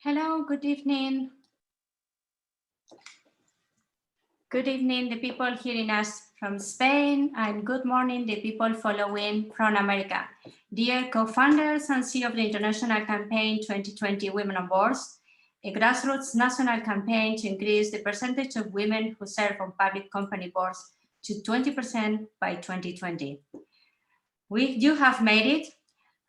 Hello, good evening. Good evening, the people hearing us from Spain, and good morning, the people following from America. Dear co-founders and CEO of the International Campaign 2020 Women on Boards, a grassroots national campaign to increase the percentage of women who serve on public company boards to 20% by 2020. You have made it,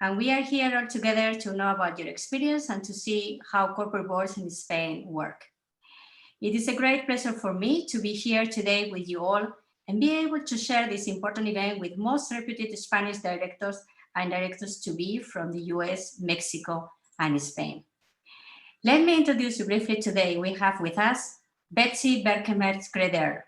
and we are here all together to know about your experience and to see how corporate boards in Spain work. It is a great pleasure for me to be here today with you all and be able to share this important event with most reputed Spanish directors and directors-to-be from the US, Mexico, and Spain. Let me introduce you briefly today. We have with us Betsy Berkemertz-Greder.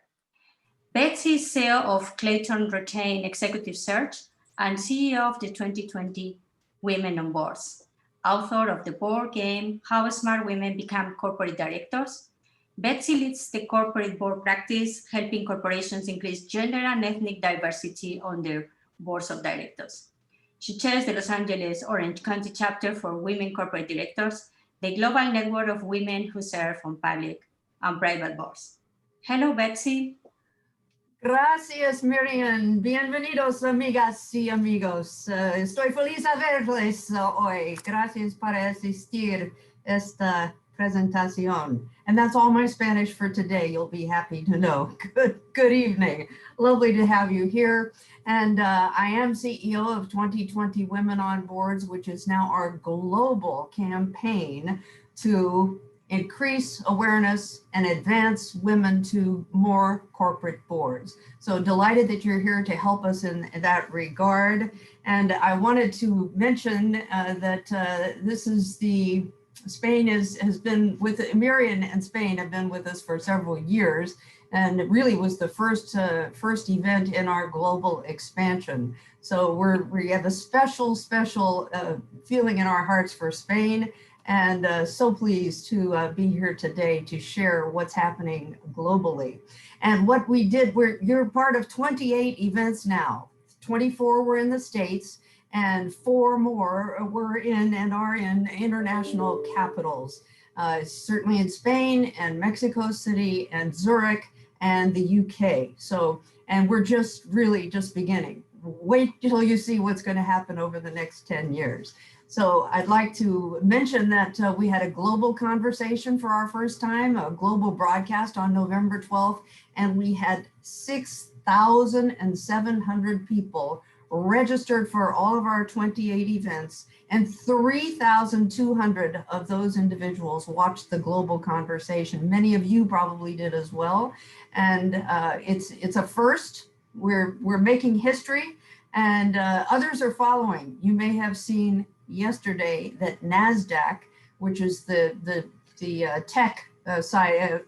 Betsy is CEO of Clayton Retain Executive Search and CEO of the 2020 Women on Boards, author of the board game, How Smart Women Become Corporate Directors. Betsy leads the corporate board practice, helping corporations increase gender and ethnic diversity on their boards of directors. She chairs the Los Angeles Orange County chapter for Women Corporate Directors, the global network of women who serve on public and private boards. Hello, Betsy. Gracias, Miriam. Bienvenidos, amigas y amigos. Estoy feliz de verles hoy. Gracias por asistir esta presentación. And that's all my Spanish for today. You'll be happy to know. Good evening. Lovely to have you here. And I am CEO of 2020 Women on Boards, which is now our global campaign to increase awareness and advance women to more corporate boards. So delighted that you're here to help us in that regard. And I wanted to mention that this is Spain has been with Miriam, and Spain have been with us for several years, and it really was the first event in our global expansion. So we have a special feeling in our hearts for Spain, and so pleased to be here today to share what's happening globally. And what we did, you're part of 28 events now. 24 were in the States, and 4 more were in and are in international capitals, certainly in Spain and Mexico City and Zurich and the UK. So, and we're really just beginning. Wait till you see what's going to happen over the next 10 years. So I'd like to mention that we had a global conversation for our first time, a global broadcast on November 12th, and we had 6,700 people registered for all of our 28 events, and 3,200 of those individuals watched the global conversation. Many of you probably did as well, and it's a first. We're making history, and others are following. You may have seen yesterday that NASDAQ, which is the tech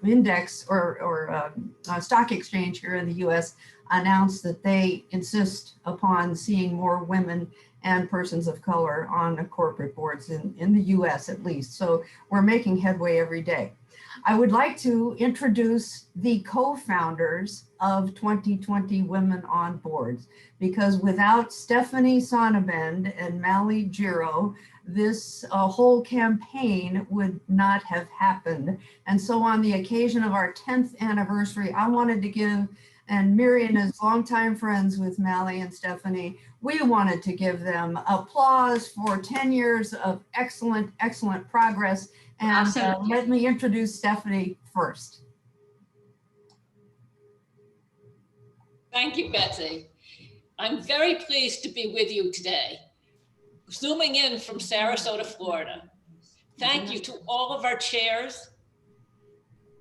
index or stock exchange here in the US, announced that they insist upon seeing more women and persons of color on the corporate boards in the US at least. So we're making headway every day. I would like to introduce the co-founders of 2020 Women on Boards, because without Stephanie Sonnabend and Mally Giro, this whole campaign would not have happened. And so on the occasion of our 10th anniversary, I wanted to give, and Miriam is longtime friends with Mally and Stephanie, we wanted to give them applause for 10 years of excellent progress. And let me introduce Stephanie first. Thank you, Betsy. I'm very pleased to be with you today, zooming in from Sarasota, Florida. Thank you to all of our chairs,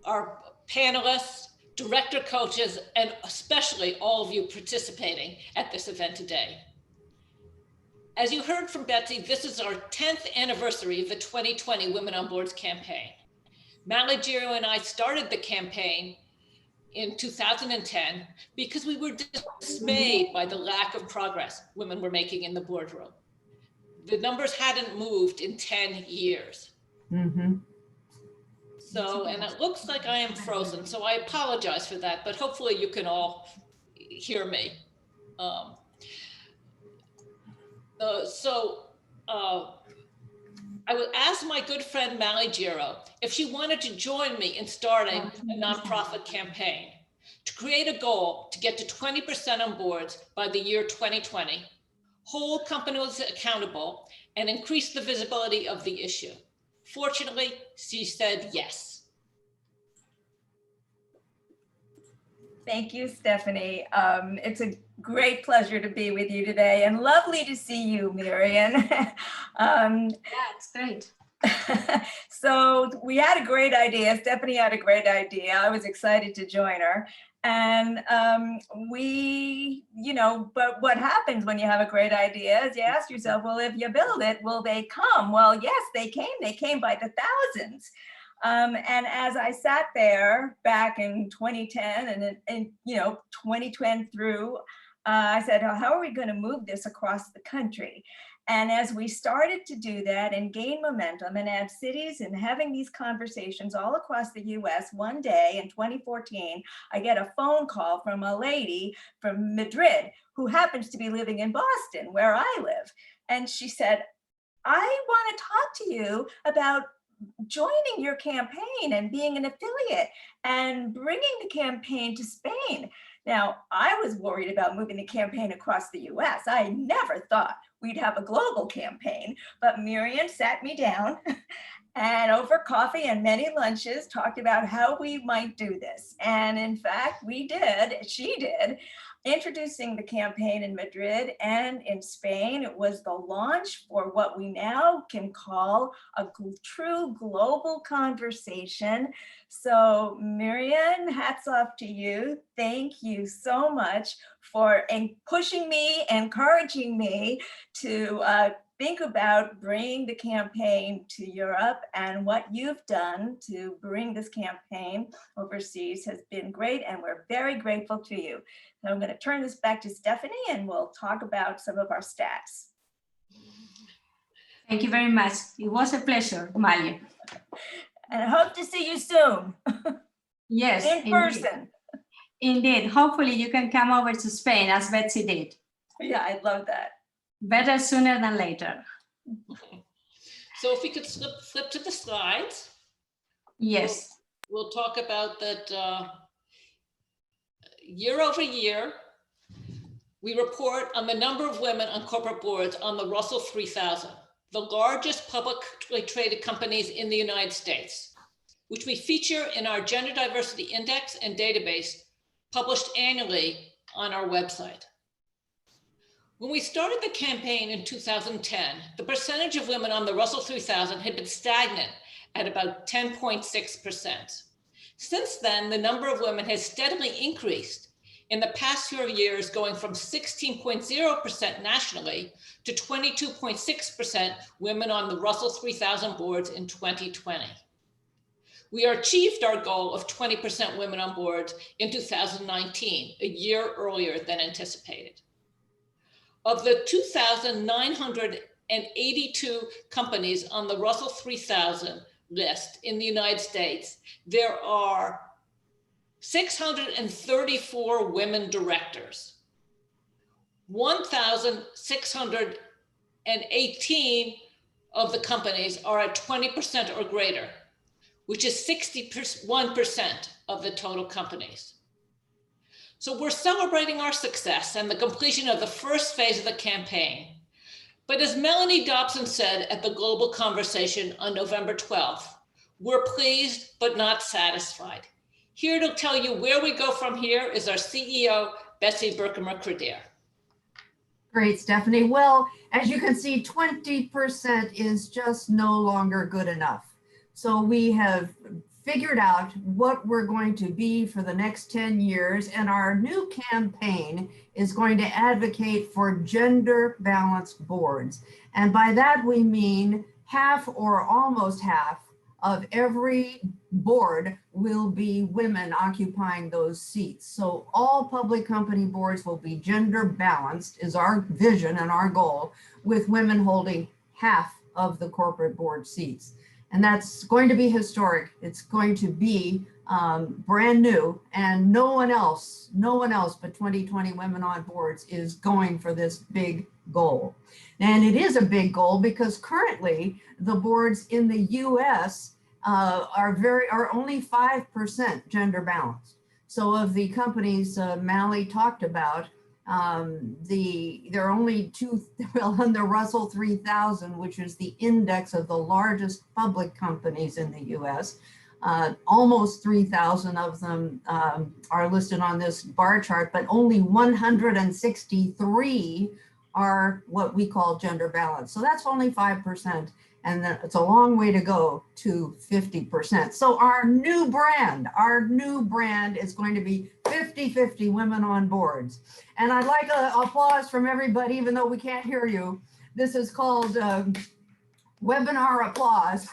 our panelists, director coaches, and especially all of you participating at this event today. As you heard from Betsy, this is our 10th anniversary of the 2020 Women on Boards campaign. Mally Giro and I started the campaign in 2010 because we were dismayed by the lack of progress women were making in the boardroom. The numbers hadn't moved in 10 years. Mm-hmm. So, and it looks like I am frozen, so I apologize for that, but hopefully you can all hear me. I would ask my good friend Mally Giro if she wanted to join me in starting a nonprofit campaign to create a goal to get to 20% on boards by the year 2020, hold companies accountable, and increase the visibility of the issue. Fortunately, she said yes. Thank you, Stephanie. It's a great pleasure to be with you today and lovely to see you, Marion. Yeah, it's great. So we had a great idea. Stephanie had a great idea. I was excited to join her. And but what happens when you have a great idea is you ask yourself, well, if you build it, will they come? Well, yes, they came by the thousands. And as I sat there back in 2010 and 2020 through, I said, oh, how are we going to move this across the country? And as we started to do that and gain momentum and add cities and having these conversations all across the US, one day in 2014, I get a phone call from a lady from Madrid who happens to be living in Boston, where I live. And she said, I want to talk to you about joining your campaign and being an affiliate and bringing the campaign to Spain. Now, I was worried about moving the campaign across the US. I never thought we'd have a global campaign, but Miriam sat me down and over coffee and many lunches talked about how we might do this. And in fact, she did, introducing the campaign in Madrid and in Spain. It was the launch for what we now can call a true global conversation. So Miriam, hats off to you. Thank you so much for pushing me, encouraging me to think about bringing the campaign to Europe, and what you've done to bring this campaign overseas has been great, and we're very grateful to you. So I'm going to turn this back to Stephanie and we'll talk about some of our stats. Thank you very much. It was a pleasure, Mali. And I hope to see you soon. Yes, in person. Indeed. Hopefully you can come over to Spain as Betsy did. Yeah, I'd love that. Better sooner than later. So if we could flip to the slides. Yes. We'll talk about that year over year. We report on the number of women on corporate boards on the Russell 3000, the largest publicly traded companies in the United States, which we feature in our Gender Diversity Index and database published annually on our website. When we started the campaign in 2010, the percentage of women on the Russell 3000 had been stagnant at about 10.6%. Since then, the number of women has steadily increased in the past few years, going from 16.0% nationally to 22.6% women on the Russell 3000 boards in 2020. We achieved our goal of 20% women on boards in 2019, a year earlier than anticipated. Of the 2,982 companies on the Russell 3000 list in the United States, there are 634 women directors. 1,618 of the companies are at 20% or greater, which is 61% of the total companies. So we're celebrating our success and the completion of the first phase of the campaign. But as Melanie Dobson said at the Global Conversation on November 12th, we're pleased but not satisfied. Here to tell you where we go from here is our CEO, Betsy Berkemeier-Crediere. Great, Stephanie. Well, as you can see, 20% is just no longer good enough. So we have figured out what we're going to be for the next 10 years, and our new campaign is going to advocate for gender balanced boards. And by that we mean half or almost half of every board will be women occupying those seats. So all public company boards will be gender balanced is our vision and our goal, with women holding half of the corporate board seats. And that's going to be historic. It's going to be brand new, and no one else but 2020 Women on Boards is going for this big goal. And it is a big goal because currently the boards in the US are only 5% gender balanced. So of the companies Mally talked about, there are only two, well, on the Russell 3000, which is the index of the largest public companies in the US, almost 3,000 of them are listed on this bar chart, but only 163 are what we call gender balanced. So that's only 5%. And it's a long way to go to 50%. So our new brand is going to be 50-50 women on boards. And I'd like an applause from everybody, even though we can't hear you. This is called webinar applause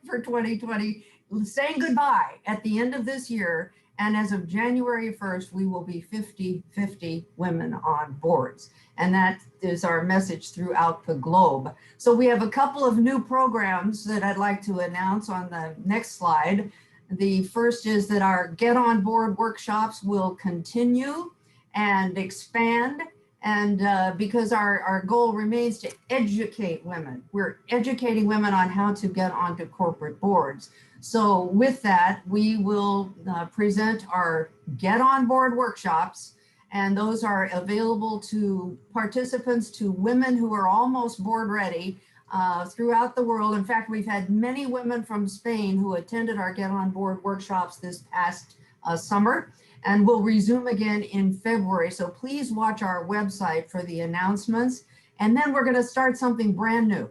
for 2020, saying goodbye at the end of this year. And as of January 1st, we will be 50-50 women on boards. And that is our message throughout the globe. So we have a couple of new programs that I'd like to announce on the next slide. The first is that our Get On Board workshops will continue and expand. And because our goal remains to educate women. We're educating women on how to get onto corporate boards. So with that, we will present our Get On Board workshops, and those are available to participants, to women who are almost board ready throughout the world. In fact, we've had many women from Spain who attended our Get On Board workshops this past summer, and we'll resume again in February. So please watch our website for the announcements. And then we're going to start something brand new.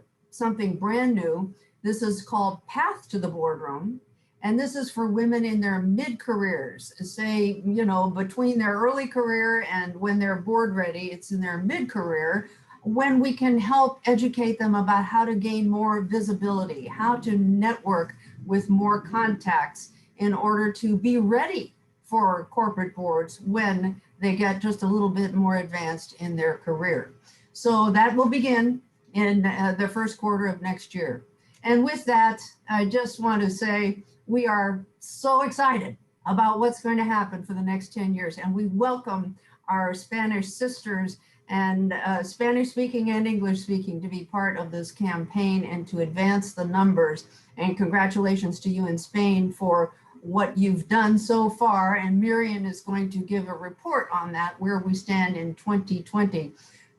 This is called Path to the Boardroom. And this is for women in their mid-careers, say, you know, between their early career and when they're board ready, it's in their mid-career, when we can help educate them about how to gain more visibility, how to network with more contacts in order to be ready for corporate boards when they get just a little bit more advanced in their career. So that will begin in the first quarter of next year. And with that, I just want to say we are so excited about what's going to happen for the next 10 years. And we welcome our Spanish sisters and Spanish speaking and English speaking to be part of this campaign and to advance the numbers. And congratulations to you in Spain for what you've done so far. And Miriam is going to give a report on that, where we stand in 2020.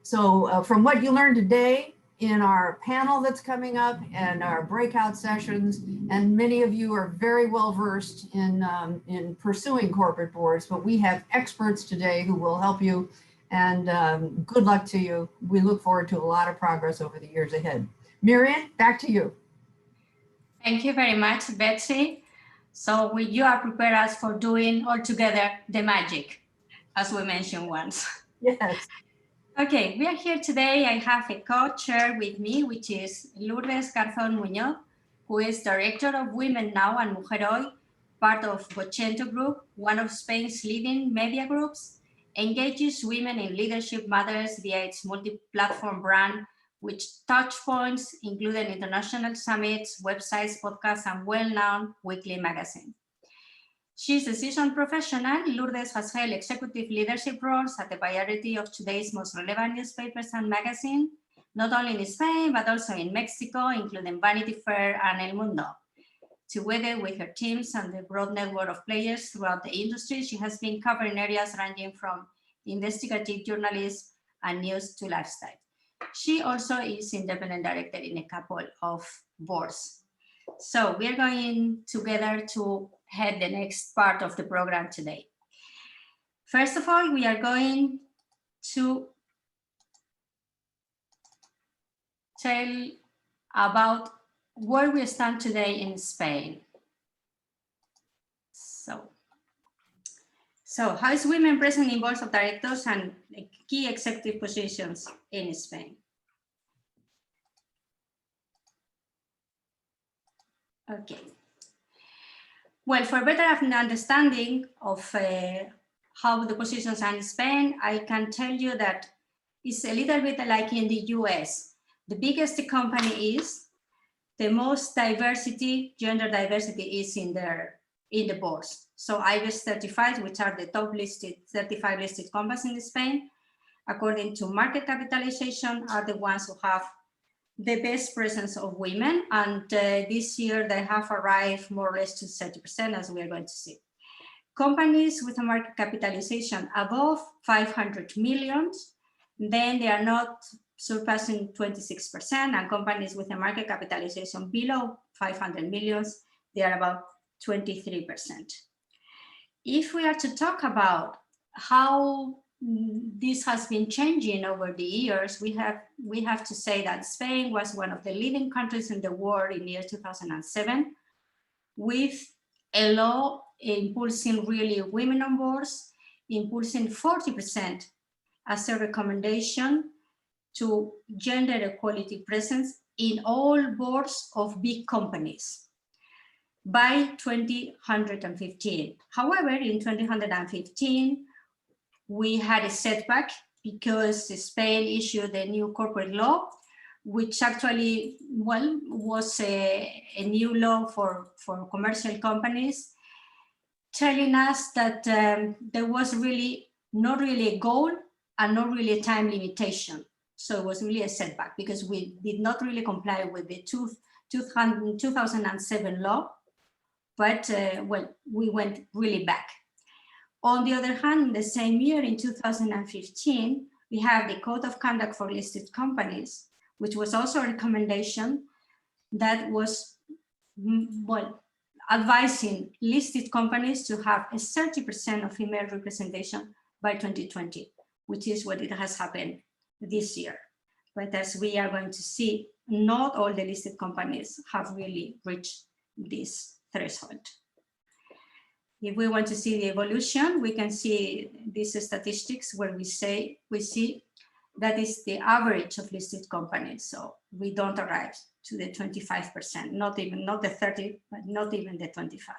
So from what you learned today, in our panel that's coming up and our breakout sessions, and many of you are very well versed in pursuing corporate boards, but we have experts today who will help you, and good luck to you. We look forward to a lot of progress over the years ahead. Miriam, back to you. Thank you very much, Betsy. So you are prepared us for doing all together the magic, as we mentioned once. Yes. Okay, we are here today. I have a co-chair with me, which is Lourdes Garzón Muñoz, who is Director of Women Now and Mujer Hoy, part of Vocento Group, one of Spain's leading media groups, engages women in leadership matters via its multi-platform brand, which touch points including international summits, websites, podcasts, and well-known weekly magazine. She's a seasoned professional. Lourdes has held executive leadership roles at a variety of today's most relevant newspapers and magazines, not only in Spain, but also in Mexico, including Vanity Fair and El Mundo. Together with her teams and the broad network of players throughout the industry, she has been covering areas ranging from investigative journalism and news to lifestyle. She also is independent director in a couple of boards. So we're going together to head the next part of the program today. First of all, we are going to tell about where we stand today in Spain. So how is women present in boards of directors and key executive positions in Spain? Okay. Well, for better understanding of how the positions are in Spain, I can tell you that it's a little bit like in the US. The biggest the company is, the most gender diversity is in the boards. So IBEX 35, which are the top 35 listed companies in Spain, according to market capitalization, are the ones who have the best presence of women. And this year they have arrived more or less to 30%, as we are going to see. Companies with a market capitalization above 500 million, then they are not surpassing 26%, and companies with a market capitalization below 500 million, they are about 23%. If we are to talk about how this has been changing over the years, we have to say that Spain was one of the leading countries in the world in the year 2007, with a law impulsing really women on boards, impulsing 40% as a recommendation to gender equality presence in all boards of big companies by 2015. However, in 2015, we had a setback because Spain issued a new corporate law, which actually, well, was a new law for commercial companies, telling us that there was really not really a goal and not really a time limitation. So it was really a setback because we did not really comply with the 2007 law, but well, we went really back. On the other hand, the same year in 2015, we have the Code of Conduct for Listed Companies, which was also a recommendation that was, well, advising listed companies to have a 30% of female representation by 2020, which is what it has happened this year. But as we are going to see, not all the listed companies have really reached this threshold. If we want to see the evolution, we can see these statistics where we see that is the average of listed companies. So we don't arrive to the 25%, not the 30, but not even the 25.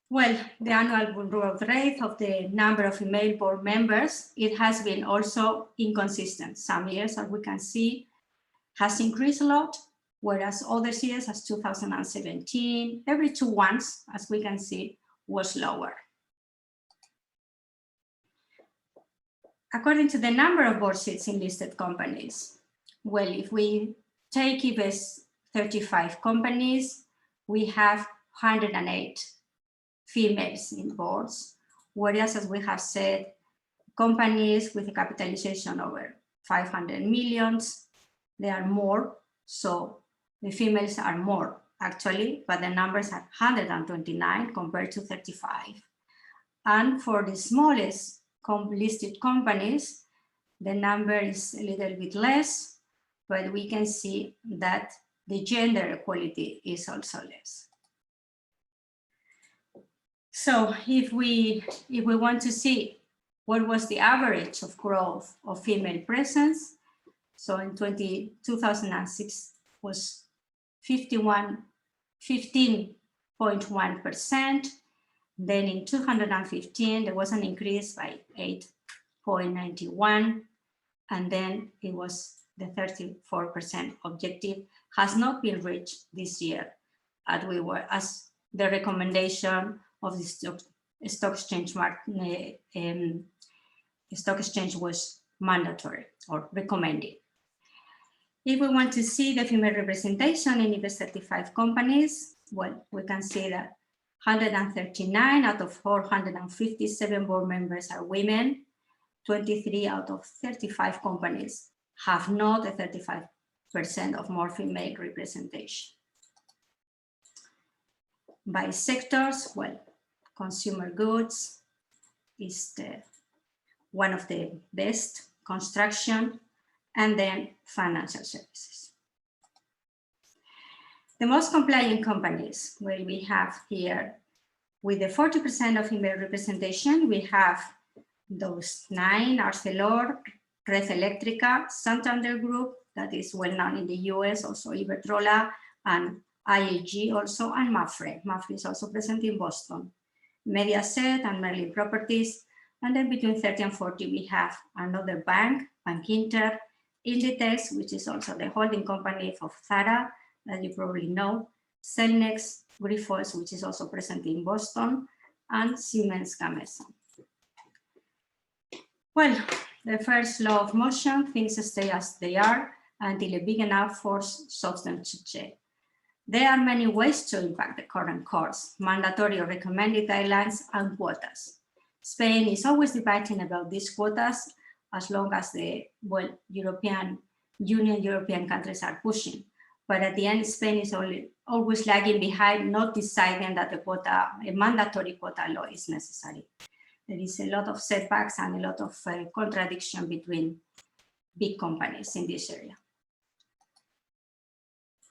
Well, the annual growth rate of the number of female board members, it has been also inconsistent. Some years, as we can see, has increased a lot, whereas other years, as 2017, every 2 months, as we can see, was lower. According to the number of board seats in listed companies, well, if we take IBEX 35 companies, we have 108 females in boards, whereas, as we have said, companies with a capitalization over 500 millions, they are more, so the females are more actually, but the numbers are 129 compared to 35. And for the smallest listed companies, the number is a little bit less, but we can see that the gender equality is also less. So if we want to see what was the average of growth of female presence, so in 2006 was 15.1%. Then in 2015, there was an increase by 8.91, and then it was the 34% objective has not been reached this year, as the recommendation of the stock exchange was mandatory or recommended. If we want to see the female representation in IBEX 35 companies, well, we can see that 139 out of 457 board members are women. 23 out of 35 companies have not a 35% of more female representation. By sectors, well, consumer goods is one of the best, construction, and then financial services. The most compliant companies, well, we have here, with the 40% of female representation, we have those 9, Arcelor, Red Eléctrica, Santander Group, that is well known in the US, also Iberdrola, and IAG also, and Mapfre. Mapfre is also present in Boston. Mediaset and Merlin Properties, and then between 30 and 40, we have another bank, Bankinter, Inditex, which is also the holding company of Zara, that you probably know, Cellnex, Grifols, which is also present in Boston, and Siemens Gamesa. Well, the first law of motion, things stay as they are until a big enough force stops them to change. There are many ways to impact the current course: mandatory or recommended guidelines and quotas. Spain is always debating about these quotas as long as the European Union, European countries are pushing. But at the end, Spain is always lagging behind, not deciding that a mandatory quota law is necessary. There is a lot of setbacks and a lot of contradiction between big companies in this area.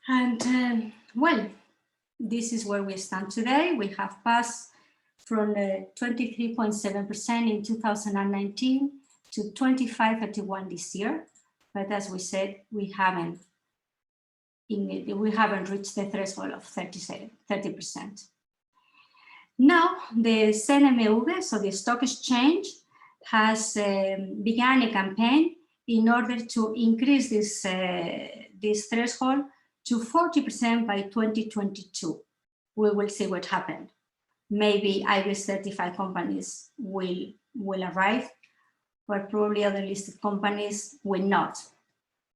And well, this is where we stand today. We have passed from 23.7% in 2019 to 25.31% this year. But as we said, we haven't reached the threshold of 30%. Now, the CNMV, so the stock exchange, has begun a campaign in order to increase this threshold to 40% by 2022. We will see what happens. Maybe IBEX 35 companies will arrive, but probably other listed companies will not,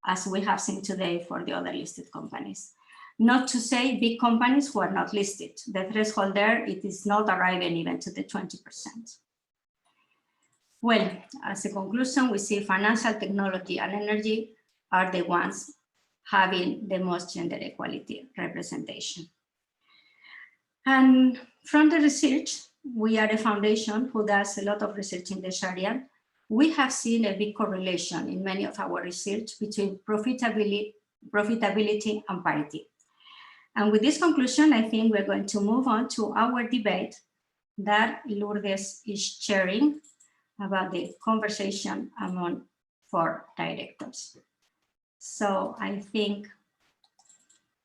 as we have seen today for the other listed companies. Not to say big companies who are not listed. The threshold there, it is not arriving even to the 20%. Well, as a conclusion, we see financial, technology, and energy are the ones having the most gender equality representation. And from the research, we are a foundation who does a lot of research in this area. We have seen a big correlation in many of our research between profitability and parity. And with this conclusion, I think we're going to move on to our debate that Lourdes is chairing about the conversation among 4 directors. So I think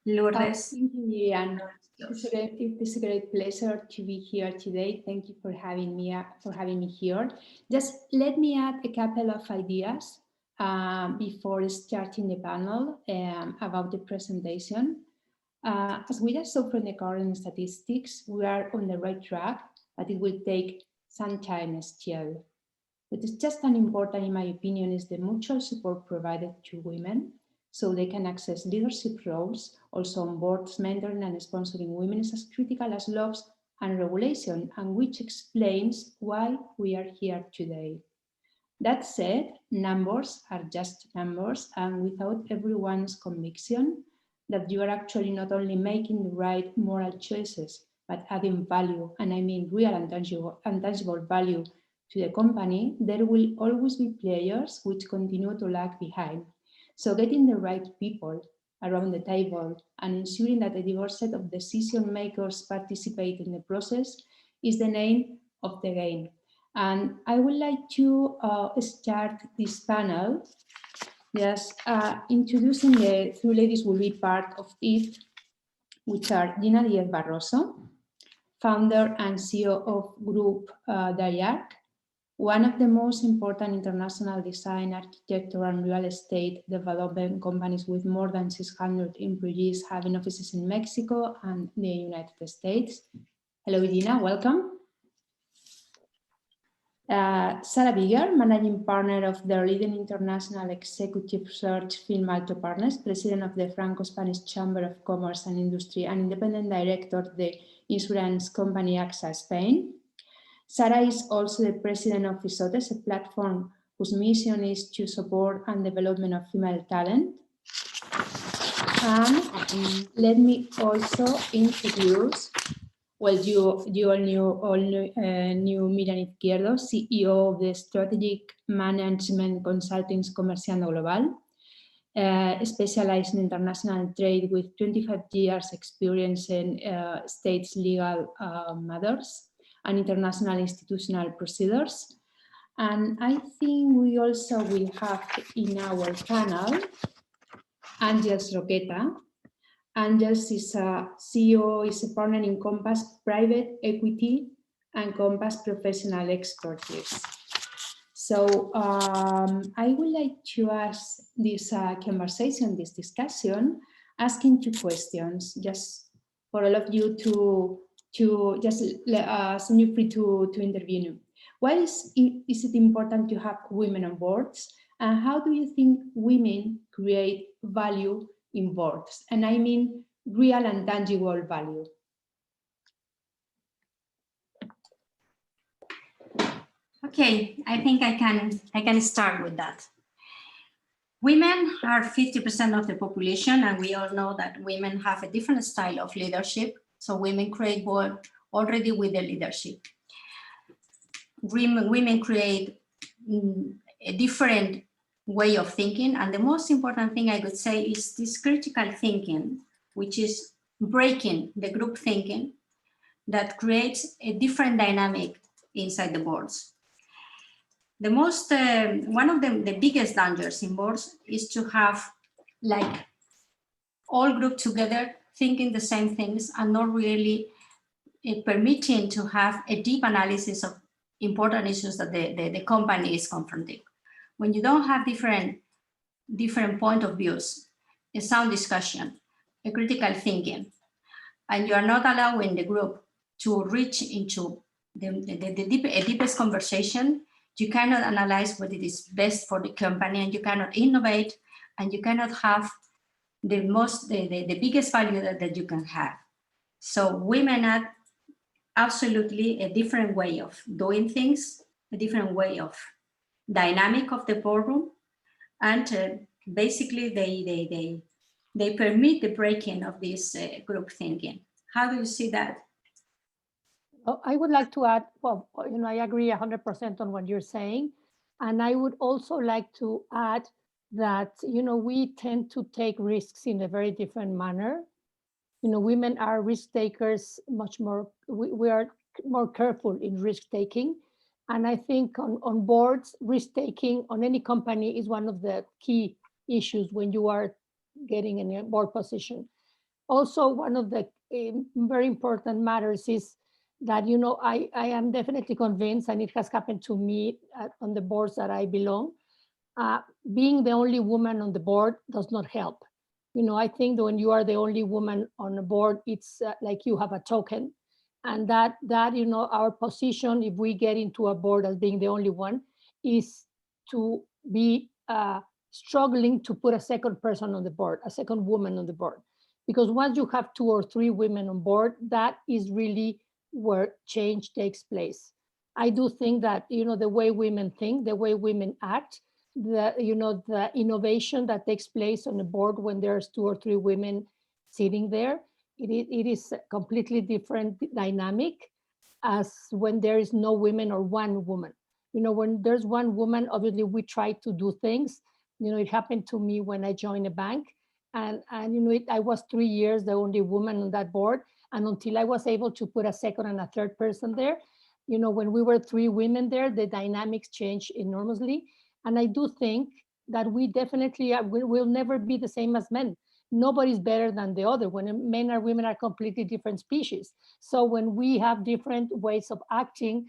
Lourdes. Thank you, Miriam. It's a great pleasure to be here today. Thank you for having me here. Just let me add a couple of ideas before starting the panel about the presentation. As we just saw from the current statistics, we are on the right track, but it will take some time still. What is just as important, in my opinion, is the mutual support provided to women so they can access leadership roles. Also on boards, mentoring and sponsoring women is as critical as laws and regulation, and which explains why we are here today. That said, numbers are just numbers, and without everyone's conviction that you are actually not only making the right moral choices, but adding value, and I mean real and tangible value to the company, there will always be players which continue to lag behind. So getting the right people around the table and ensuring that a diverse set of decision makers participate in the process is the name of the game. And I would like to start this panel just introducing the 3 ladies who will be part of it, which are Gina Diez Barroso, founder and CEO of Group Dayarc, one of the most important international design, architecture, and real estate development companies with more than 600 employees having offices in Mexico and the United States. Hello, Gina, welcome. Sarah Bigger, managing partner of the leading international executive search firm Alto Partners, president of the Franco-Spanish Chamber of Commerce and Industry, and independent director of the insurance company AXA Spain. Sarah is also the president of Isotes, a platform whose mission is to support and development of female talent. And let me also introduce, well, you all knew Miriam Izquierdo, CEO of the Strategic Management Consulting Comerciando Global, specialized in international trade with 25 years experience in states legal matters and international institutional procedures. And I think we also will have in our panel Angels Roqueta. Angels is a CEO, is a partner in Compass Private Equity and Compass Professional Expertise. So I would like to ask this conversation, this discussion, asking 2 questions, just for all of you to just send you free to intervene. Why is it important to have women on boards? And how do you think women create value in boards? And I mean real and tangible value. Okay, I think I can start with that. Women are 50% of the population, and we all know that women have a different style of leadership. So women create board already with the leadership. Women create a different way of thinking. And the most important thing I would say is this critical thinking, which is breaking the group thinking that creates a different dynamic inside the boards. The most, one of the biggest dangers in boards is to have like all group together thinking the same things and not really permitting to have a deep analysis of important issues that the company is confronting. When you don't have different point of views, a sound discussion, a critical thinking, and you are not allowing the group to reach into the deepest conversation, you cannot analyze what it is best for the company, and you cannot innovate, and you cannot have the biggest value that you can have. So women add absolutely a different way of doing things, a different way of dynamic of the boardroom, and basically they permit the breaking of this group thinking. How do you see that? Oh, I would like to add, well, you know, I agree 100% on what you're saying. And I would also like to add that, you know, we tend to take risks in a very different manner. You know, women are risk takers much more, we are more careful in risk taking. And I think on boards, risk taking on any company is one of the key issues when you are getting in a board position. Also, one of the very important matters is that, you know, I am definitely convinced, and it has happened to me on the boards that I belong, being the only woman on the board does not help. You know, I think that when you are the only woman on the board, it's like you have a token, and that you know, our position, if we get into a board as being the only one, is to be struggling to put a second person on the board, a second woman on the board. Because once you have 2 or 3 women on board, that is really where change takes place. I do think that, you know, the way women think, the way women act, you know, the innovation that takes place on the board when there's 2 or 3 women sitting there, it is a completely different dynamic as when there is no women or one woman. You know, when there's one woman, obviously we try to do things. You know, it happened to me when I joined a bank, and you know, I was 3 years the only woman on that board. And until I was able to put a second and a third person there, you know, when we were 3 women there, the dynamics changed enormously. And I do think that we definitely will never be the same as men. Nobody's better than the other. When men and women are completely different species. So when we have different ways of acting,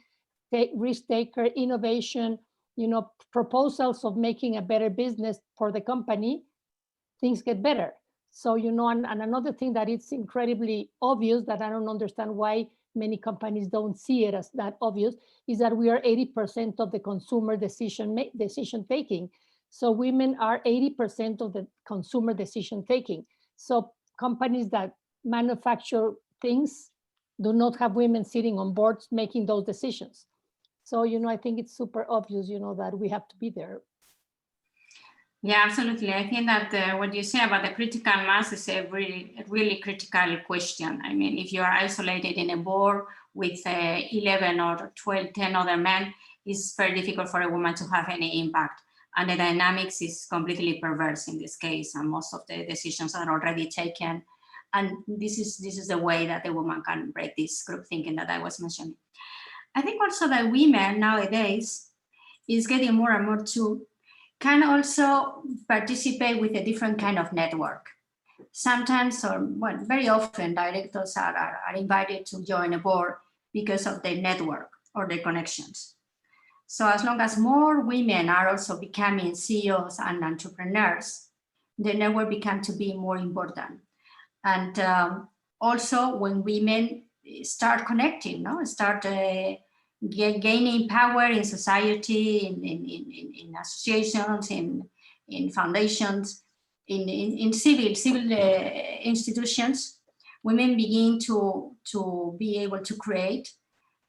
risk taker, innovation, you know, proposals of making a better business for the company, things get better. So, you know, and another thing that it's incredibly obvious that I don't understand why many companies don't see it as that obvious is that we are 80% of the consumer decision taking. So women are 80% of the consumer decision taking. So companies that manufacture things do not have women sitting on boards making those decisions. So, you know, I think it's super obvious, you know, that we have to be there. Yeah, absolutely. I think that what you say about the critical mass is a really critical question. I mean, if you are isolated in a board with 11 or 12, 10 other men, it's very difficult for a woman to have any impact. And the dynamics is completely perverse in this case, and most of the decisions are already taken. And this is the way that a woman can break this group thinking that I was mentioning. I think also that women nowadays is getting more and more to can also participate with a different kind of network. Sometimes, or well, very often, directors are invited to join a board because of their network or their connections. So as long as more women are also becoming CEOs and entrepreneurs, the network becomes to be more important. And also when women start connecting, start gaining power in society, in associations, in foundations, in civil institutions, women begin to be able to create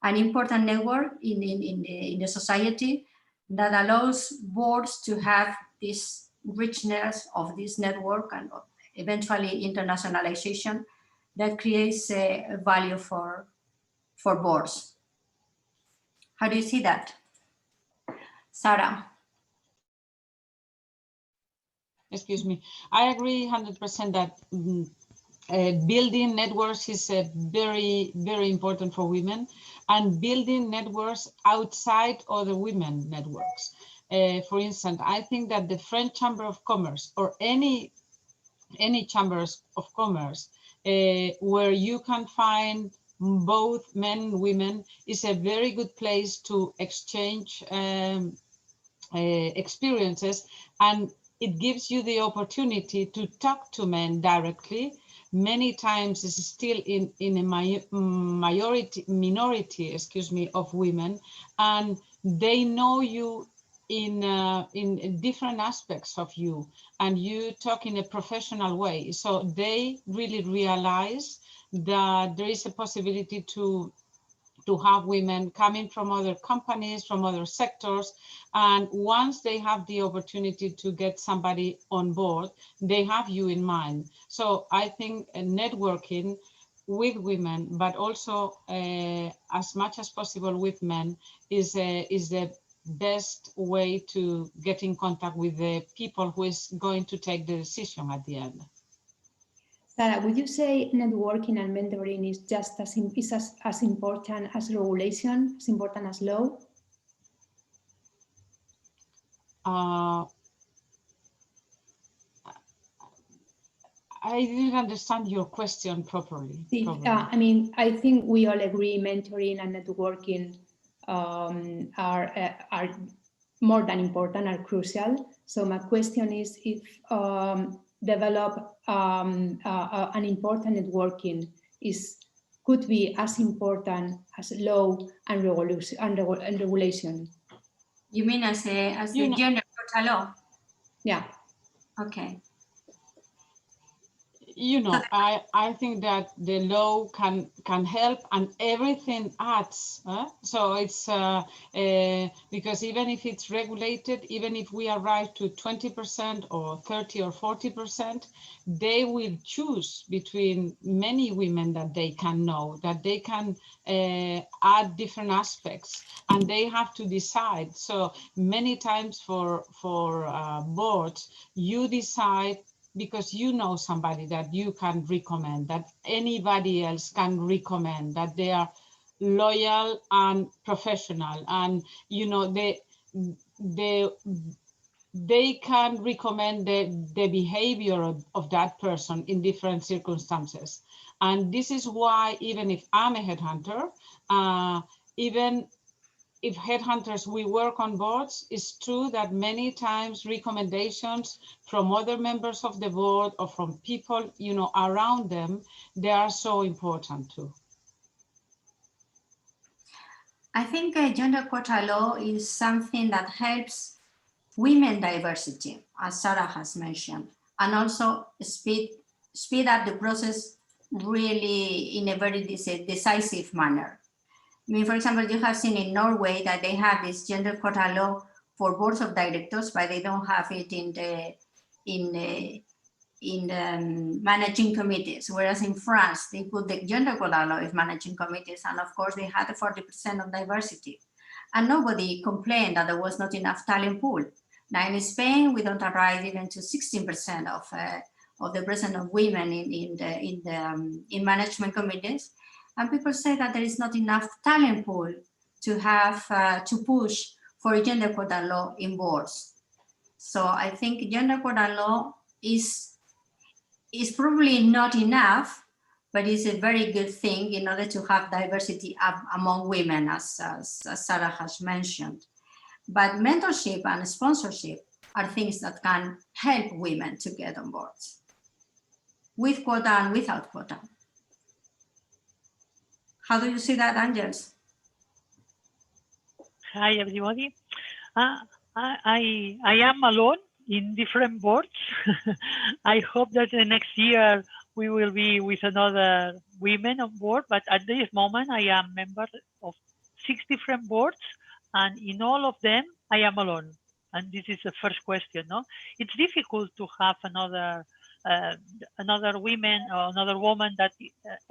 an important network in the society that allows boards to have this richness of this network and eventually internationalization that creates a value for boards. How do you see that? Sarah? Excuse me. I agree 100% that building networks is very, very important for women, and building networks outside other women networks. For instance, I think that the French Chamber of Commerce or any chambers of commerce where you can find both men and women is a very good place to exchange experiences, and it gives you the opportunity to talk to men directly. Many times it's still in a minority, excuse me, of women, and they know you in different aspects of you, and you talk in a professional way. So they really realize that there is a possibility to have women coming from other companies, from other sectors. And once they have the opportunity to get somebody on board, they have you in mind. So I think networking with women, but also as much as possible with men is the best way to get in contact with the people who is going to take the decision at the end. Sarah, would you say networking and mentoring is just as important as regulation, as important as law? I didn't understand your question properly. I mean, I think we all agree mentoring and networking are more than important, are crucial. So my question is if develop an important networking could be as important as law and regulation. You mean as the gender quota law? Yeah. Okay. You know, I think that the law can help, and everything adds. So it's because even if it's regulated, even if we arrive to 20% or 30 or 40%, they will choose between many women that they can know, that they can add different aspects, and they have to decide. So many times for boards, you decide because you know somebody that you can recommend, that anybody else can recommend, that they are loyal and professional, and you know they can recommend the behavior of that person in different circumstances. And this is why even if I'm a headhunter, even if headhunters, we work on boards, it's true that many times recommendations from other members of the board or from people, you know, around them, they are so important too. I think gender quota law is something that helps women diversity, as Sarah has mentioned, and also speed up the process really in a very decisive manner. I mean, for example, you have seen in Norway that they have this gender quota law for boards of directors, but they don't have it in the managing committees. Whereas in France, they put the gender quota law in managing committees, and of course they had 40% of diversity, and nobody complained that there was not enough talent pool. Now in Spain, we don't arrive even to 16% of the presence of women in management committees. And people say that there is not enough talent pool to have to push for a gender quota law in boards. So I think gender quota law is probably not enough, but it's a very good thing in order to have diversity among women, as Sarah has mentioned. But mentorship and sponsorship are things that can help women to get on boards, with quota and without quota. How do you see that, Angels? Hi, everybody. I am alone in different boards. I hope that the next year we will be with another women on board, but at this moment I am member of 6 different boards, and in all of them I am alone. And this is the first question. No, it's difficult to have another women or another woman that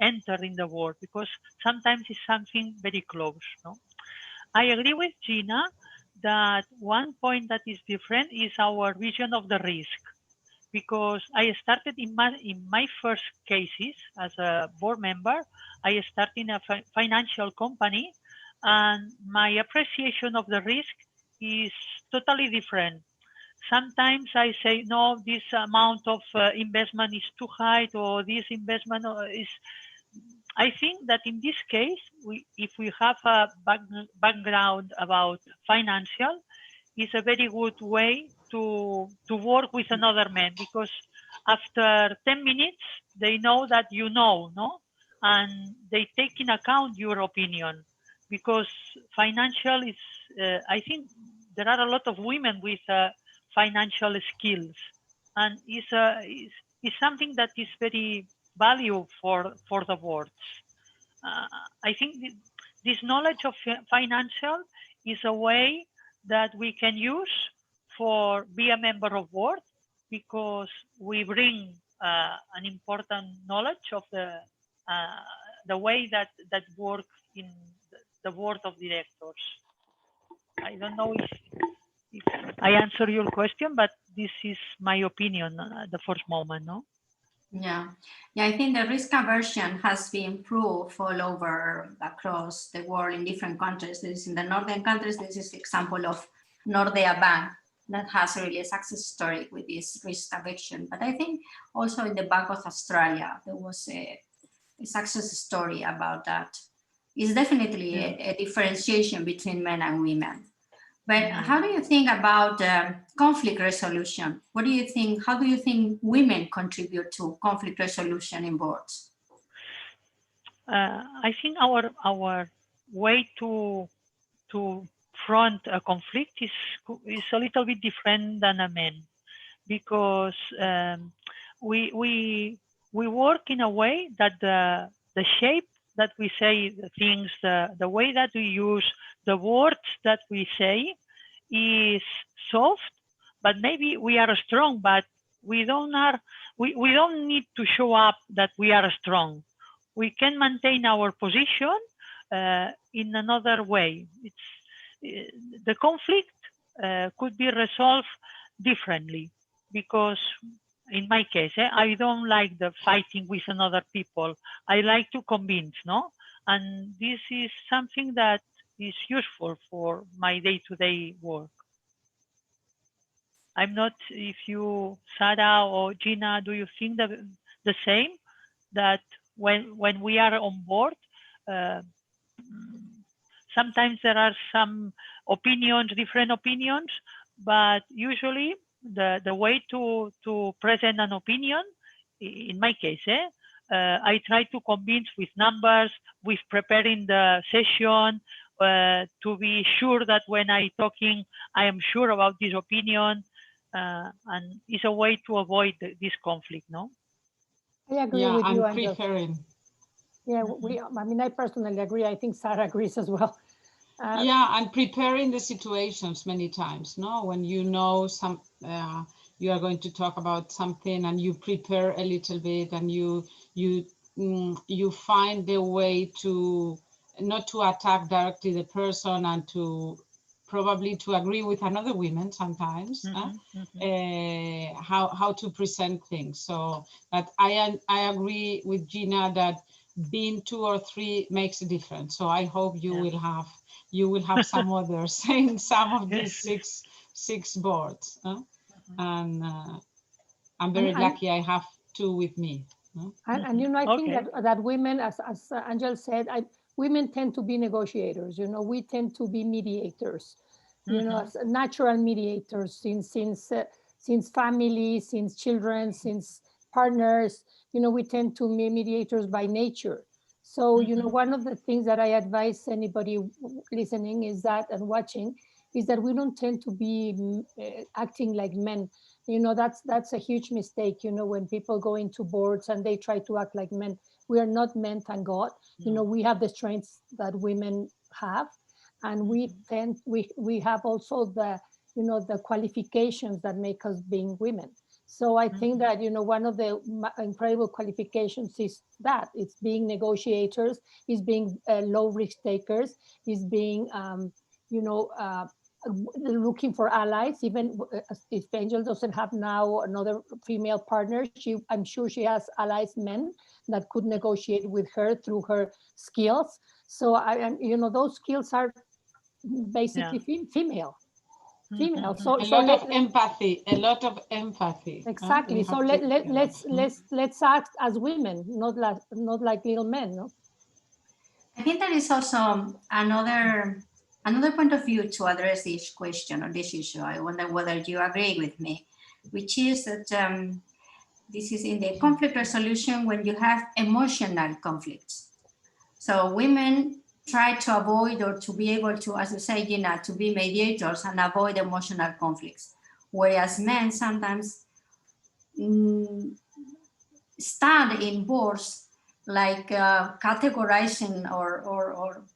enter in the board, because sometimes it's something very close. No, I agree with Gina that one point that is different is our vision of the risk, because I started in my first cases as a board member, I started in a financial company, and my appreciation of the risk is totally different. Sometimes I say, no, this amount of investment is too high, or this investment is. I think that in this case, if we have a background about financial, it's a very good way to work with another man, because after 10 minutes, they know that you know, no? And they take in account your opinion, because financial is, I think there are a lot of women with financial skills, and it's something that is very valuable for the boards. I think this knowledge of financial is a way that we can use for be a member of board, because we bring an important knowledge of the way that work in the board of directors. I don't know if I answer your question, but this is my opinion at the first moment, no? Yeah, I think the risk aversion has been improved all over across the world in different countries. This in the northern countries, this is the example of Nordea Bank that has really a success story with this risk aversion. But I think also in the Bank of Australia, there was a success story about that. It's definitely a differentiation between men and women. But how do you think about conflict resolution? What do you think? How do you think women contribute to conflict resolution in boards? I think our way to front a conflict is a little bit different than a man, because we work in a way that the shape that we say the things, the way that we use the words that we say is soft, but maybe we are strong, but we don't need to show up that we are strong. We can maintain our position in another way. The conflict could be resolved differently, because in my case, I don't like the fighting with another people. I like to convince, no? And this is something that is useful for my day-to-day work. I'm not, if you, Sarah or Gina, do you think that the same? That when we are on board, sometimes there are some opinions, different opinions, but usually the way to present an opinion, in my case, I try to convince with numbers, with preparing the session, to be sure that when I talking, I am sure about this opinion, and it's a way to avoid this conflict, no? I agree with you, and preparing. Yeah, I mean, I personally agree. I think Sarah agrees as well. Yeah, and preparing the situations many times, no? When you know you are going to talk about something and you prepare a little bit, and you find the way to not to attack directly the person, and to probably to agree with another woman sometimes, how to present things. So that I agree with Gina that being 2 or 3 makes a difference. So I hope you will have some others in some of these six boards. And I'm very lucky I have 2 with me. And you know, I think that women, as Angel said, women tend to be negotiators. You know, we tend to be mediators. You know, as natural mediators since family, since children, since partners. You know, we tend to be mediators by nature. So, you know, one of the things that I advise anybody listening is that, and watching, is that we don't tend to be acting like men. You know, that's a huge mistake, you know, when people go into boards and they try to act like men. We are not men, thank God. You know, we have the strengths that women have, and we have also the, you know, the qualifications that make us being women. So I think that, you know, one of the incredible qualifications is that it's being negotiators, is being low risk takers, is being, you know, looking for allies. Even if Angel doesn't have now another female partner, I'm sure she has allies men that could negotiate with her through her skills. So you know, those skills are basically female. So a lot of empathy. Exactly. So let's act as women, not like little men. No? I think there is also another point of view to address this question or this issue. I wonder whether you agree with me, which is that this is in the conflict resolution when you have emotional conflicts. So women try to avoid, or to be able to, as you say, Gina, to be mediators and avoid emotional conflicts. Whereas men sometimes stand in boards like categorizing or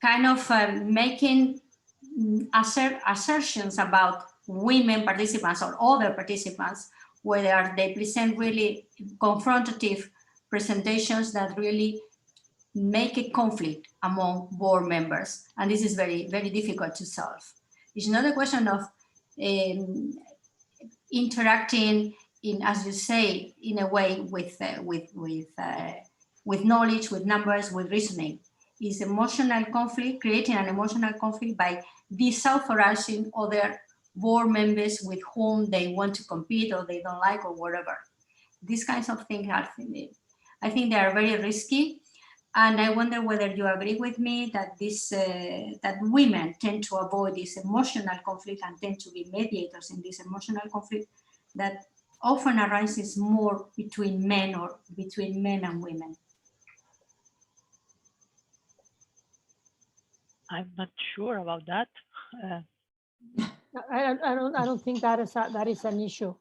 kind of making assertions about women participants or other participants, where they present really confrontative presentations that really make a conflict among board members. And this is very, very difficult to solve. It's not a question of interacting in, as you say, in a way with knowledge, with numbers, with reasoning. Is emotional conflict, creating an emotional conflict by disauthorizing other board members with whom they want to compete or they don't like or whatever. These kinds of things are, I think they are very risky. And I wonder whether you agree with me that that women tend to avoid this emotional conflict and tend to be mediators in this emotional conflict that often arises more between men or between men and women. I'm not sure about that. I don't think that is an issue.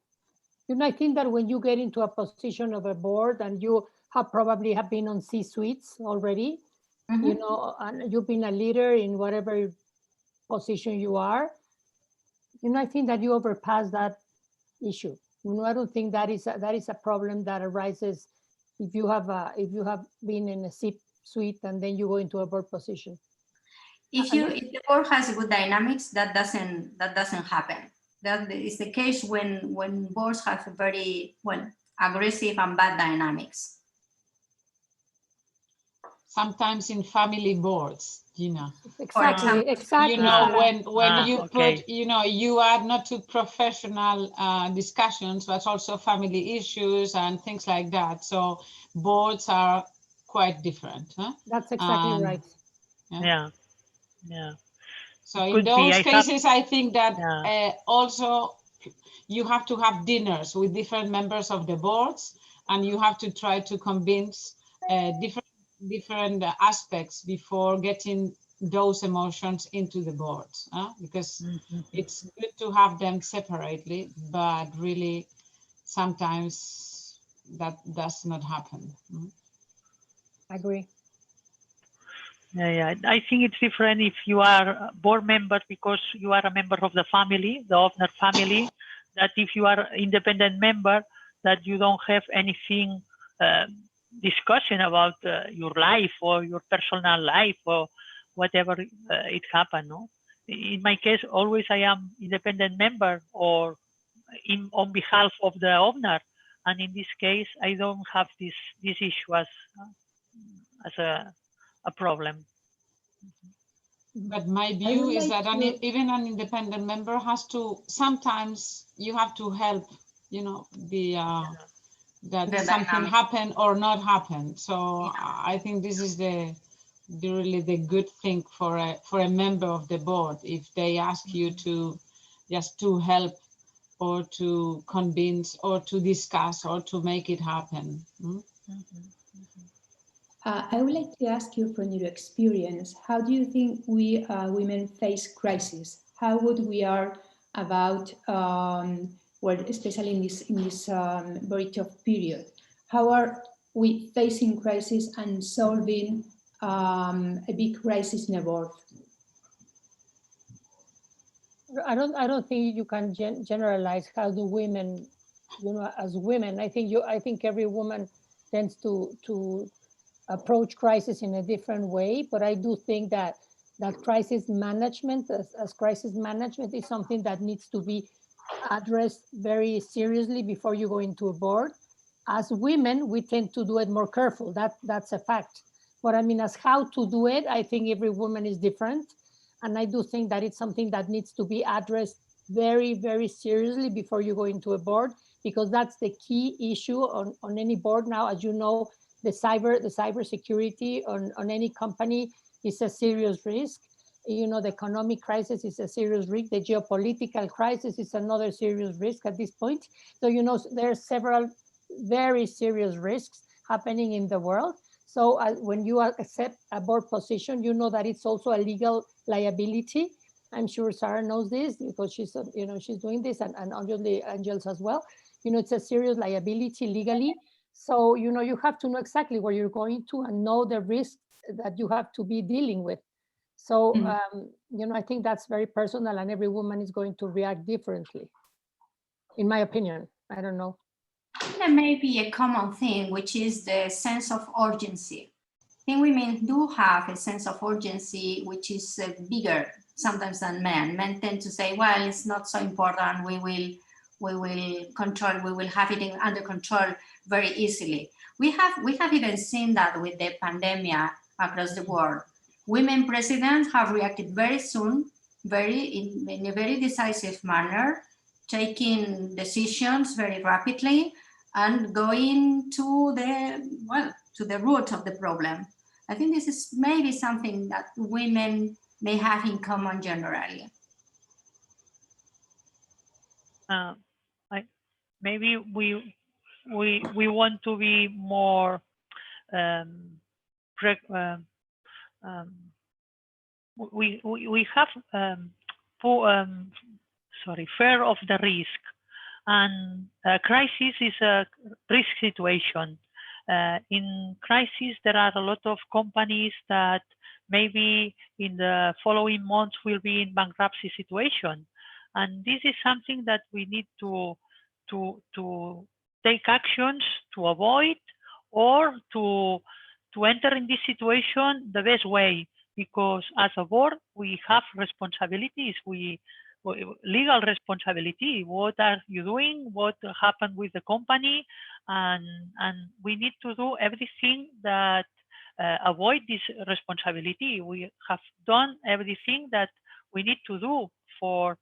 You know, I think that when you get into a position of a board and you probably have been on C-suites already, you know, and you've been a leader in whatever position you are, you know, I think that you overpass that issue. You know, I don't think that is a problem that arises if you have been in a C-suite and then you go into a board position. If the board has good dynamics, that doesn't happen. That is the case when boards have very aggressive and bad dynamics. Sometimes in family boards, Gina. Exactly. You know, when you okay. put, you know, you add not to professional discussions, but also family issues and things like that. So boards are quite different. Huh? That's exactly right. Yeah. So in those cases, I think that also you have to have dinners with different members of the boards, and you have to try to convince different aspects before getting those emotions into the boards, because it's good to have them separately, but really sometimes that does not happen. I agree. Yeah, I think it's different if you are a board member because you are a member of the family, the Ofner family, that if you are independent member, that you don't have anything discussion about your life or your personal life or whatever it happened. No? In my case, always I am independent member or on behalf of the Ofner, and in this case, I don't have this issue as a problem. But my view is that even an independent member has to, sometimes you have to help, you know, that something happen or not happen. So I think this is really the good thing for a member of the board, if they ask you to just to help or to convince or to discuss or to make it happen. I would like to ask you, from your experience, how do you think we women face crisis? How would we are about, well, especially in this very tough period? How are we facing crisis and solving a big crisis in a board? I don't think you can generalize how do women, as women. I think every woman tends to approach crisis in a different way, but I do think that crisis management, as crisis management, is something that needs to be addressed very seriously before you go into a board. As women, we tend to do it more careful. That's a fact. But I mean, as how to do it, I think every woman is different. And I do think that it's something that needs to be addressed very, very seriously before you go into a board, because that's the key issue on any board now. As you know, the cyber security on any company is a serious risk. The economic crisis is a serious risk. The geopolitical crisis is another serious risk at this point. So, there are several very serious risks happening in the world. So when you accept a board position, you know that it's also a legal liability. I'm sure Sarah knows this because she's doing this, and obviously Angels as well. It's a serious liability legally. So, you have to know exactly where you're going to and know the risks that you have to be dealing with. So, I think that's very personal, and every woman is going to react differently, in my opinion. I don't know. There may be a common thing, which is the sense of urgency. I think women do have a sense of urgency, which is bigger sometimes than men. Men tend to say, well, it's not so important. We will have it under control very easily. We have even seen that with the pandemic across the world. Women presidents have reacted very soon, in a very decisive manner, taking decisions very rapidly and going to the root of the problem. I think this is maybe something that women may have in common generally. Maybe we want to be more we have fear of the risk, and crisis is a risk situation. In crisis, there are a lot of companies that maybe in the following months will be in bankruptcy situation, and this is something that we need to take actions to avoid, or to enter in this situation the best way, because as a board we have responsibilities, legal responsibility. What are you doing? What happened with the company? And we need to do everything that avoid this responsibility. We have done everything that we need to do for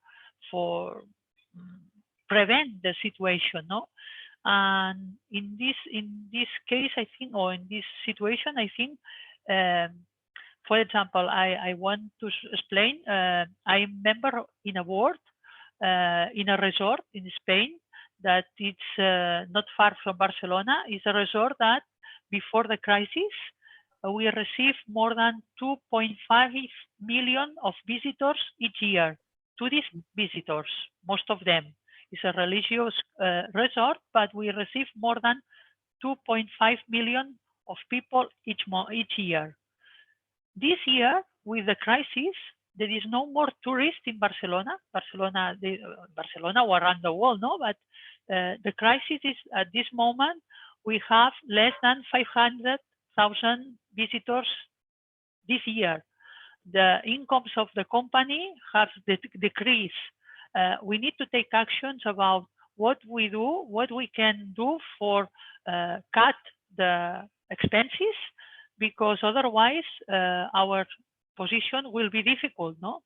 prevent the situation, no? And in this case, I think, or in this situation, I think, for example, I want to explain. I'm member in a board in a resort in Spain that it's not far from Barcelona. It's a resort that before the crisis, we received more than 2.5 million of visitors each year. Tourist visitors, most of them. It's a religious resort, but we receive more than 2.5 million of people each year. This year, with the crisis, there is no more tourists in Barcelona. Barcelona or around the world, no? But the crisis is, at this moment, we have less than 500,000 visitors this year. The incomes of the company have decreased. We need to take actions about what we do, what we can do for cut the expenses, because otherwise our position will be difficult, no?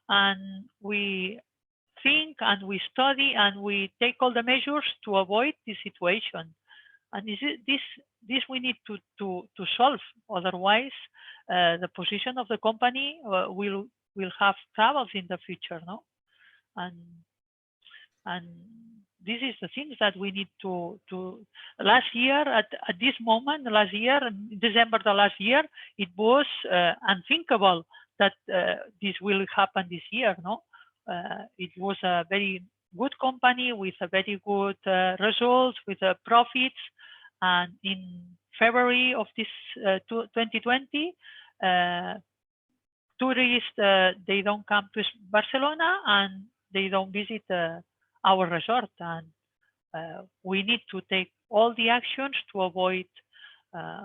And we think and we study and we take all the measures to avoid this situation. And this we need to solve. Otherwise, the position of the company will have troubles in the future, no? And And this is the things that we need to last year at this moment, last year, in December the last year, it was unthinkable that this will happen this year, no? It was a very good company with a very good results, with profits. And in February of this 2020, tourists, they don't come to Barcelona and they don't visit our resort. And we need to take all the actions to avoid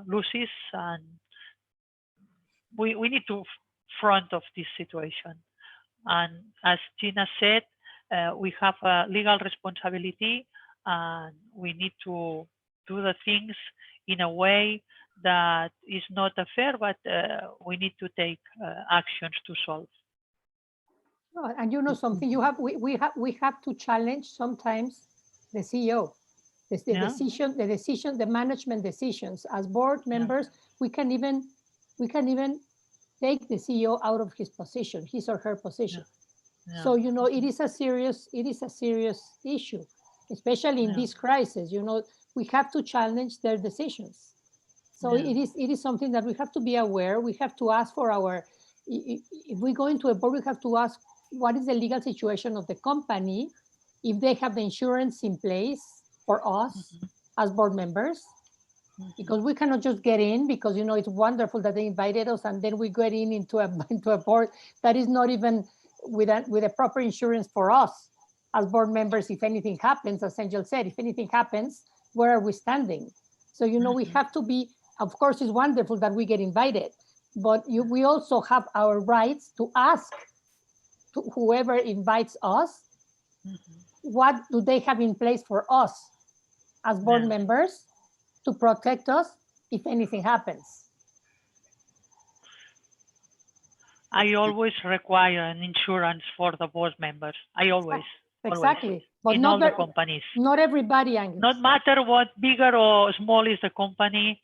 losses, and we need to front of this situation. And as Gina said, we have a legal responsibility, and we need to do the things in a way that is not fair, but we need to take actions to solve. Oh, and you know something, we have to challenge sometimes the CEO, the decision, the management decisions. As board members, we can even take the CEO out of his position, his or her position. So you know, it is a serious issue, especially in this crisis. You know, we have to challenge their decisions. So it is something that we have to be aware. We have to ask for our, if we go into a board, we have to ask what is the legal situation of the company, if they have the insurance in place for us as board members, because we cannot just get in, because you know it's wonderful that they invited us and then we get into a board that is not even with a proper insurance for us as board members. If anything happens, as Angel said, if anything happens, where are we standing? So you know, we have to be, of course it's wonderful that we get invited, but we also have our rights to ask to whoever invites us, what do they have in place for us as board members to protect us if anything happens? I always require an insurance for the board members. I always. Exactly. Always. But in all the companies. Not everybody, Angus. Not matter what bigger or small is the company,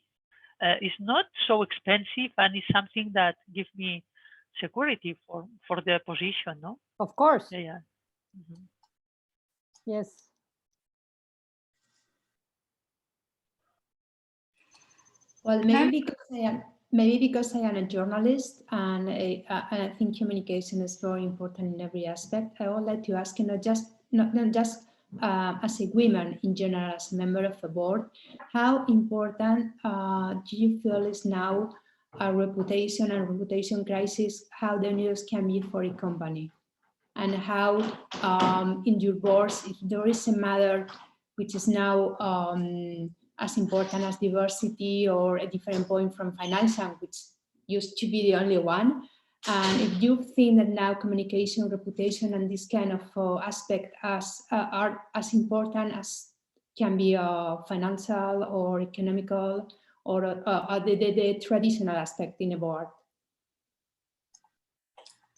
it's not so expensive, and it's something that gives me security for the position, no? Of course. Yeah. Yes. Well, maybe because I am a journalist, and I think communication is very important in every aspect. I would like to ask, not just as a woman in general, as a member of the board, how important do you feel is now a reputation crisis, how dangerous can be for a company, and how in your boards, if there is a matter which is now as important as diversity or a different point from financial, which used to be the only one. And if you think that now communication, reputation, and this kind of aspect are as important as can be financial or economical or the traditional aspect in a board.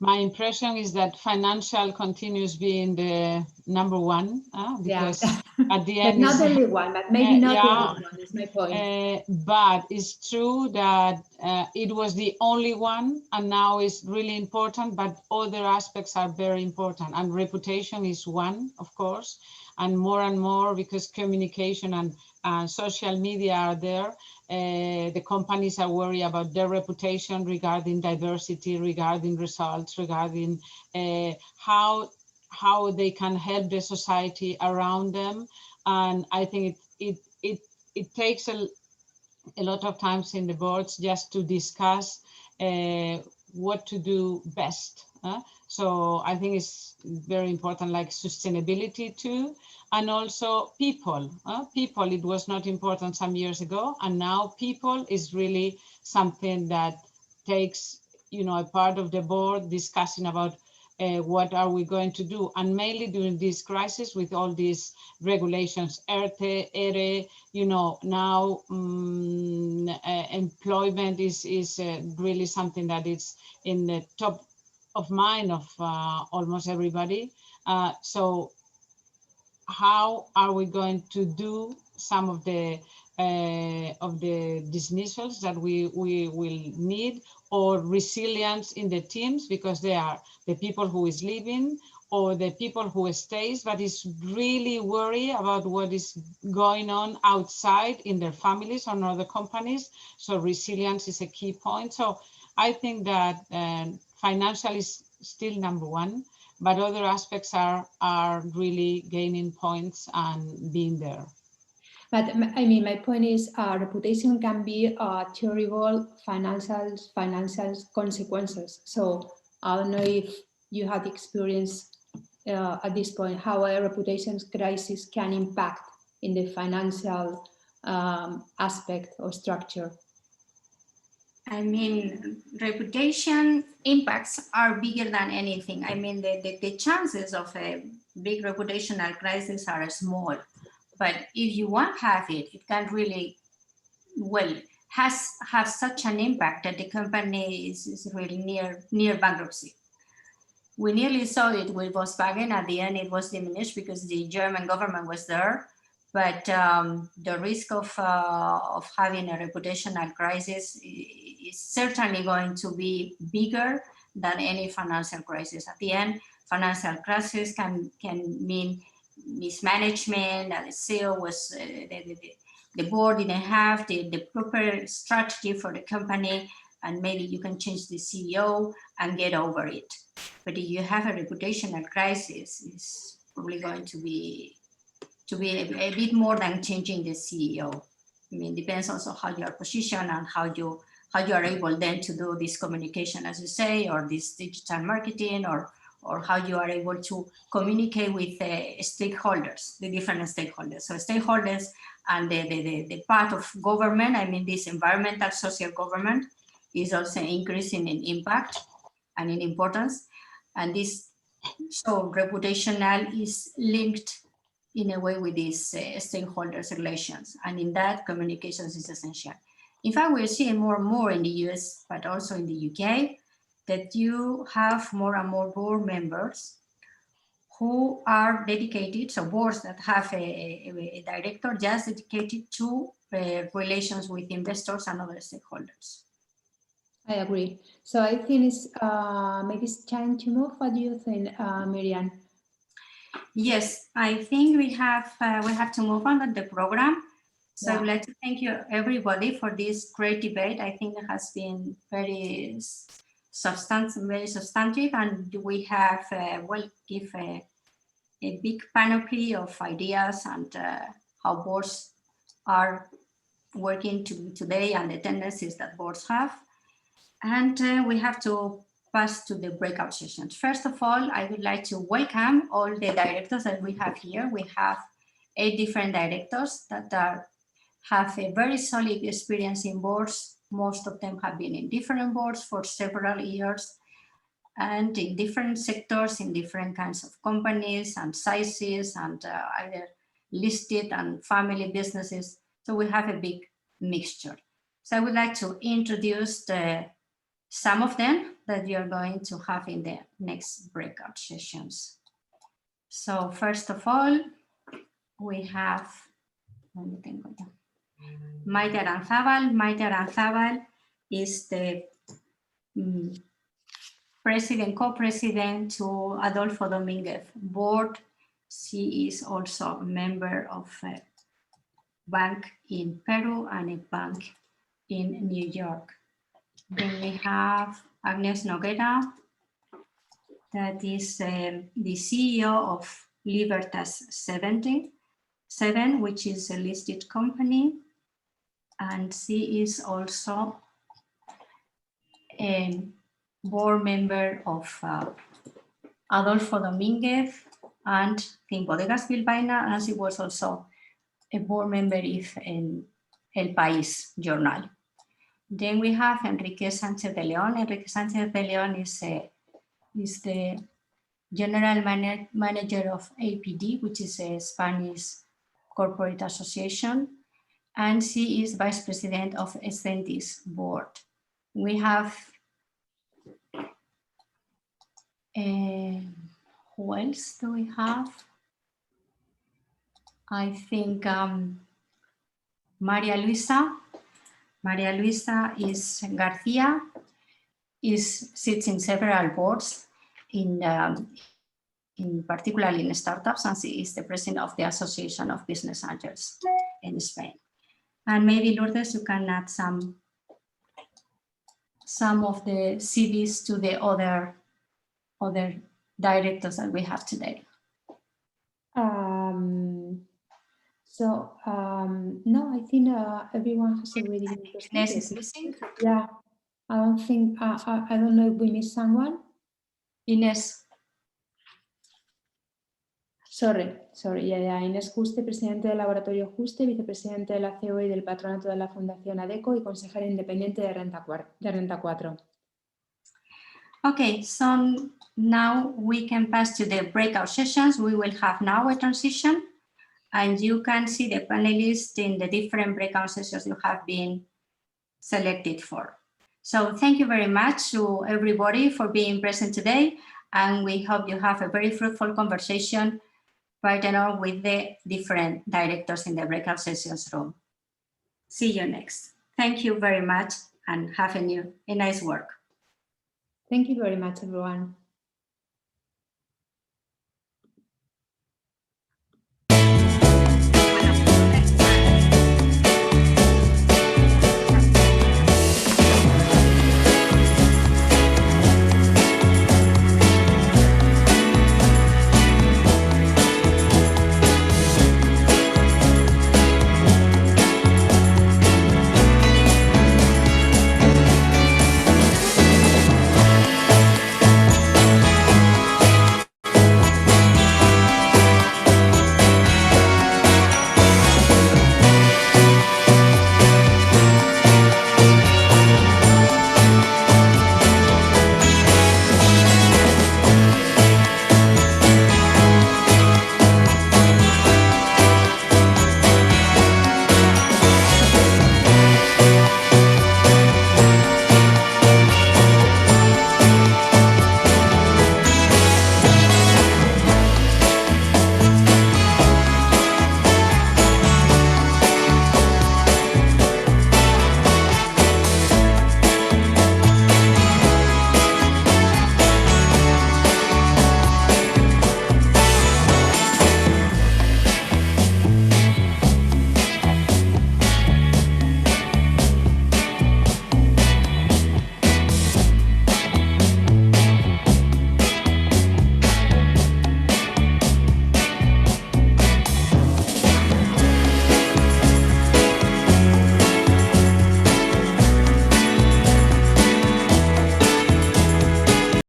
My impression is that financial continues being the number one, because at the end, but not only one, but maybe not only one is my point. But it's true that it was the only one, and now it's really important, but other aspects are very important, and reputation is one, of course, and more because communication and social media are there. The companies are worried about their reputation regarding diversity, regarding results, regarding how they can help the society around them. And I think it takes a lot of times in the boards just to discuss what to do best. So I think it's very important, like sustainability too, and also people. People, it was not important some years ago, and now people is really something that takes, a part of the board discussing about what are we going to do, and mainly during this crisis with all these regulations, ERTE, ERE, now employment is really something that is in the top of mind of almost everybody. So how are we going to do some of the dismissals that we will need, or resilience in the teams, because they are the people who is leaving, or the people who stays, but is really worried about what is going on outside in their families or other companies. So resilience is a key point. So I think that financial is still number one, but other aspects are really gaining points and being there. But I mean, my point is, reputation can be terrible financial consequences. So I don't know if you had experience at this point how a reputation crisis can impact in the financial aspect or structure. I mean, reputation impacts are bigger than anything. I mean, the chances of a big reputational crisis are small. But if you won't have it, it can really, well, have such an impact that the company is really near bankruptcy. We nearly saw it with Volkswagen. At the end, it was diminished because the German government was there. But the risk of having a reputational crisis is certainly going to be bigger than any financial crisis. At the end, financial crisis can mean mismanagement, that the CEO was, the board didn't have the proper strategy for the company, and maybe you can change the CEO and get over it. But if you have a reputational crisis, it's probably going to be a bit more than changing the CEO. I mean, depends also how you are positioned and how you are able then to do this communication, as you say, or this digital marketing, or how you are able to communicate with stakeholders, the different stakeholders. So stakeholders and the part of government, I mean, this environmental social government is also increasing in impact and in importance. And this, so reputational is linked in a way with these stakeholders relations. And in that, communications is essential. In fact, we're seeing more and more in the US, but also in the UK, that you have more and more board members who are dedicated, so boards that have a director just dedicated to relations with investors and other stakeholders. I agree. So I think it's maybe it's time to move. What do you think, Miriam? Yes, I think we have to move on with the program. So I'd like to thank you everybody for this great debate. I think it has been very substantive, and we have give a big panoply of ideas and how boards are working today and the tendencies that boards have. And we have to pass to the breakout sessions. First of all, I would like to welcome all the directors that we have here. We have 8 different directors that have a very solid experience in boards. Most of them have been in different boards for several years and in different sectors, in different kinds of companies and sizes, and either listed and family businesses. So we have a big mixture. So I would like to introduce some of them that you're going to have in the next breakout sessions. So first of all, we have Maite Aranzábal. Maite Aranzábal is the co-president to Adolfo Domínguez board. She is also a member of a bank in Peru and a bank in New York. Then we have Agnes Noguera, that is the CEO of Libertas 7, which is a listed company. And she is also a board member of Adolfo Domínguez and Think Bodegas Bilbaína, and she was also a board member in El País journal. Then we have Enrique Sánchez de León. Enrique Sánchez de León is the general manager of APD, which is a Spanish corporate association, and she is vice president of Escentis board. We have who else do we have? I think Maria Luisa is Garcia sits in several boards in in particularly in startups, and she is the president of the Association of Business Angels in Spain. And maybe Lourdes, you can add some of the CVs to the other directors that we have today. No, I think everyone has already been Ines is presented. missing. Yeah, I don't think, I don't know if we missed someone. Ines. Sorry, yeah, Inés Juste, presidente del Laboratorio Juste, vicepresidente de la CEO y del patronato de la Fundación ADECO y consejera independiente de Renta 4. Okay, so now we can pass to the breakout sessions. We will have now a transition, and you can see the panelists in the different breakout sessions you have been selected for. So thank you very much to everybody for being present today, and we hope you have a very fruitful conversation right along with the different directors in the breakout sessions room. See you next. Thank you very much and have a nice work. Thank you very much, everyone.